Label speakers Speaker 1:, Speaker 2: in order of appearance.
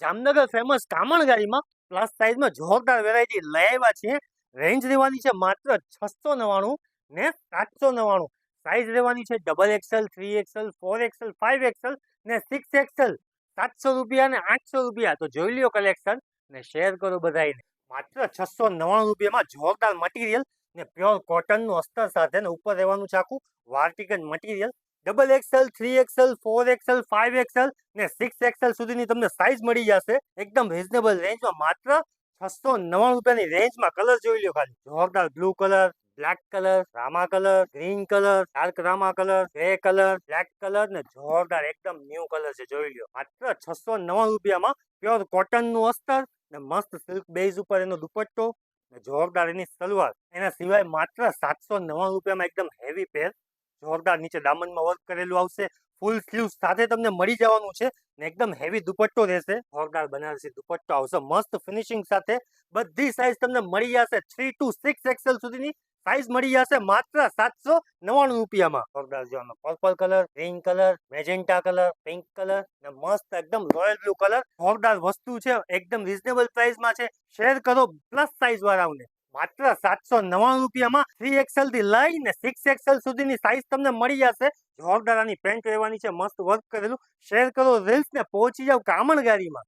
Speaker 1: Jamnagar famous કામણ ગાડીમાં plus સાઇઝમાં જોરદાર variety લઈ આવ્યા છીએ. રેન્જ રહેવાની છે માત્ર 699 ને 799. સાઇઝ રહેવાની છે double XL, 3XL, 4XL, 5XL ને 6XL. 700 રૂપિયા ને 800 રૂપિયા. તો જોઈ લ્યો કલેક્શન ને શેર કરો બધાને. માત્ર 699 રૂપિયામાં જોરદાર મટીરિયલ ને પ્યોર કોટનનું અસ્તર સાથે ને ઉપર રહેવાનું છે આખું વાર્ટિકન material. Double XL, 3XL, 4XL, 5XL ને 6XL સુધીની તમને સાઇઝ મળી જશે એકદમ રીઝનેબલ રેન્જમાં. માત્ર 699 રૂપિયાની રેન્જમાં. કલર જોઈ લો ખાલી. જોરદાર blue colour, black colour, Rama colour, green colour, dark Rama colour, grey colour, black colour ને જોરદાર એકદમ ન્યુ કલર છે. જોઈ લો માત્ર 699 રૂપિયામાં પ્યોર કોટન નું અસ્તર ને મસ્ત સિલ્ક બેઝ ઉપર એનો દુપટ્ટો ને જોરદાર એની સલવાર. એના સિવાય માત્ર 799 રૂપિયામાં એકદમ હેવી પેર જોરદાર નીચે દામનમાં વર્ક કરેલું આવશે. ફૂલ સ્લીવ સાથે તમને મળી જવાનું છે ને એકદમ હેવી દુપટ્ટો રહેશે. જોરદાર બનારસી દુપટ્ટો આવશે મસ્ત ફિનિશિંગ સાથે. બધી સાઇઝ તમને મળી જશે 3 to 6XL સુધીની સાઇઝ મળી જશે માત્ર 799 રૂપિયામાં. જોરદાર જોવાનો purple colour, green colour, magenta colour, pink colour ને મસ્ત એકદમ રોયલ બ્લુ કલર. જોરદાર વસ્તુ છે એકદમ રીઝનેબલ પ્રાઇસમાં છે. શેર કરો પ્લસ સાઇઝ વાળાઓને. માત્ર 799 રૂપિયામાં 3XL થી લઈને 6XL સુધીની સાઇઝ તમને મળી જશે. જોરદાર આની પેન્ટ રહેવાની છે મસ્ત વર્ક કરેલું. શેર કરો રીલ્સ ને પહોંચી જાવ કામણ ગાડીમાં.